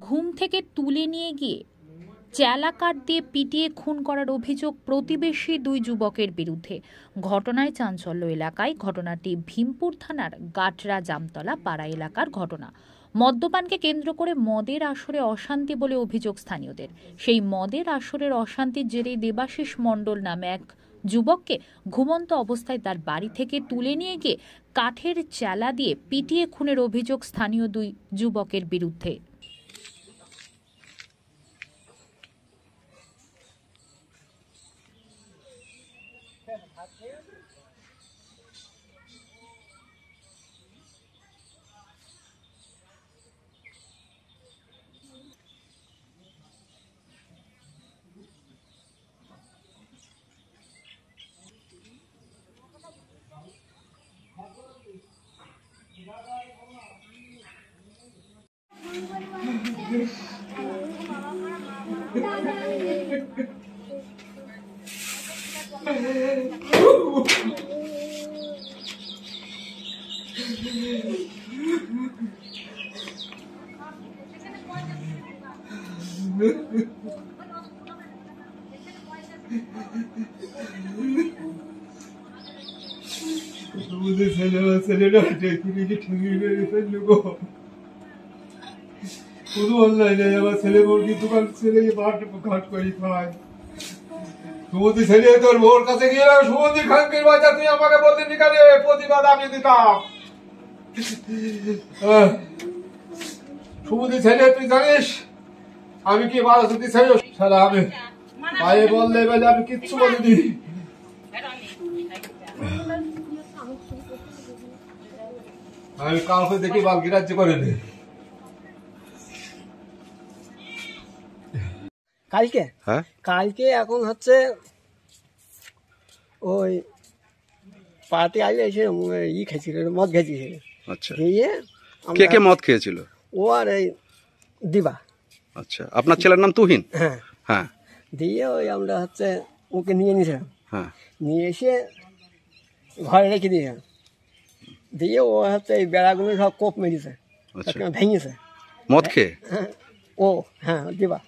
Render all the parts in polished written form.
ঘুম থেকে তুলে নিয়ে গিয়ে চেলাকাঠ দিয়ে পিটিয়ে খুন করার অভিযোগ প্রতিবেশী দুই যুবকের বিরুদ্ধে। ঘটনায় চাঞ্চল্য এলাকায়। ঘটনাটি ভীমপুর থানার গাটরা জামতলা পাড়া এলাকার ঘটনা। মদ্যপানকে কেন্দ্র করে মদের আসরে অশান্তি বলে অভিযোগ স্থানীয়দের। সেই মদের আসরের অশান্তির জেরে দেবাশিস মণ্ডল নামে এক যুবককে ঘুমন্ত অবস্থায় তার বাড়ি থেকে তুলে নিয়ে গিয়ে কাঠের চেলা দিয়ে পিটিয়ে খুনের অভিযোগ স্থানীয় দুই যুবকের বিরুদ্ধে। ছেলে মুরগি দোকান ছেলে ঘাট করে খায়। সুমতি ছেলে তোর ভোর কাছে গিয়ে সুমতি খানকে বাচ্চা তুই আমাকে বলতে কানে প্রতিবাদ আমি দিতাম। সুমতি ছেলে তুই জানিস আমি কি বারাসতি ছেলে সারা আমি পায়ে বললে বলে আমি কিচ্ছু বলিনি। আমি কাউকে দেখি বালকি রাজ্য করেনি। কালকে এখন হচ্ছে ওই পার্টি আইলে এসে খেয়েছিল, মদ খেয়েছিল। আচ্ছা, দিয়ে কে কে মদ খেয়েছিল? ও আর এই দিবা। আচ্ছা, আপনার ছেলের নাম তুহিন? হ্যাঁ হ্যাঁ। দিয়ে ওই আমরা হচ্ছে ওকে নিয়ে নিয়েছিলাম। হ্যাঁ। নিয়ে এসে ঘরে রেখে দিয়েছিলাম। দিয়ে ও হচ্ছে এই বেড়াগুলো সব কোপ মেরেছে, ভেঙেছে মদ খেয়ে। ও হ্যাঁ দিবা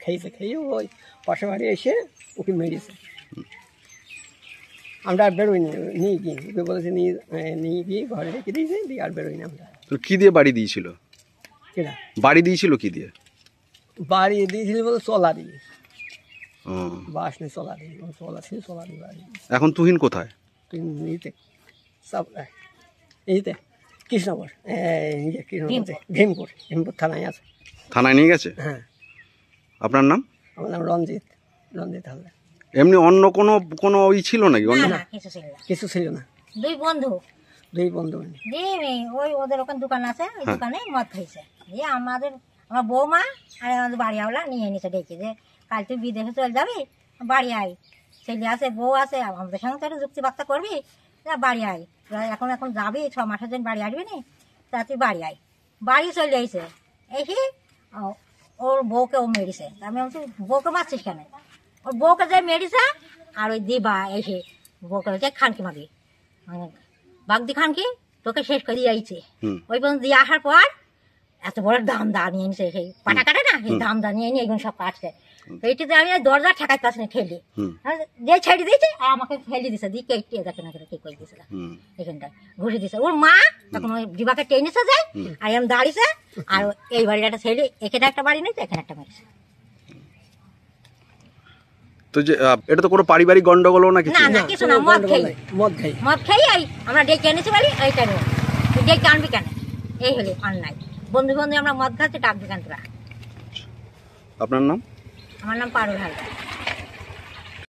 খেয়েছে, খেয়ে ওই পাশে বাড়ি এসে ওকে মেরেছে। আমরা আর বেরোইনি, নিয়ে গিয়ে ওকে বলেছে নিয়ে গিয়ে ঘরে রেখে দিয়েছে, দিয়ে আর বেরোইনি আমরা। কি দিয়ে বাড়ি দিয়েছিল? কেনা বাড়ি দিয়েছিল কি দিয়ে? বাড়ি দিয়েছিল বলে চলা দিয়ে, বাস নেই, চলা দিয়ে, চলা ছিল, চলা দিয়ে বাড়ি। এখন তুহিন কোথায়? তুহিন ইতে সব এইতে কৃষ্ণপুর, ভীমপুর থানায় আছে। থানায় নিয়ে গেছে? হ্যাঁ। আপনার নাম? আমার নাম রঞ্জিত হালদার। এমনি অন্য কোনো ওই ছিল নাকি? না, কিছু ছিল না। দুই বন্ধু ওই ওদের ওখানে দোকান আছে, ওই দোকানে মদ খাইছে। দিয়ে আমার বৌমা আর আমাদের বাড়ি আওলা নিয়ে নিছে ডেকে, যে কাল তুই বিদেশে চলে যাবি, বাড়ি আয়, ছেলে আছে, বউ আছে, আমাদের সঙ্গে তো একটা যুক্তি বার্তা করবি, বাড়ি আয়, এখন যাবি, 6 মাসের জন্য বাড়ি আসবি নি, তা তুই বাড়ি আয়। বাড়ি চলে আইছে, এসে ওর বউকে ও মেরেছে। আমি বলছি বউকে মারছিস কেন? ওর বউকে যে মেরেছে, আর ওই দিবা এসে বউকে হচ্ছে খানকি মাগি, বাগদি খানকি তোকে শেষ করে দিয়ে আইছে। ওই পর্যন্ত দিয়ে আসার পর এত বড় দাম দা নিয়ে নিছে, সেই পাটা কাটে না, সেই দাম দা নিয়ে নিয়ে এগুলো সব কাটছে। এইটিতে আমি দরজা ঠেকাইতে পারছি না, ঠেলি যে ছেড়ে দিয়েছে আর আমাকে ফেলে দিছে, দিয়ে কেটে দেখে না ঠিক করে দিয়েছিল, এখানটায় ঘুষে দিছে। ওর মা তখন ওই দিবাকে টেনেছে যায়, আর এরকম দাঁড়িয়েছে, আর এই বাড়ির একটা ছেলে, এখানে একটা বাড়ি নিয়েছে, এখানে একটা মেরেছে। তো যে এটা তো কোনো পারিবারিক গন্ডগোল না কিছু? না কিছু না, মদ খেয়ে আমরা ডেকে এনেছি বাড়ি, এইটা নিয়ে ডেকে আনবি কেন? এই হলে অন্যায়। বন্ধু আমরা মদ খাচ্ছি, ডাকবি কেন তোরা? আপনার নাম? আমার নাম পারুল হালদার।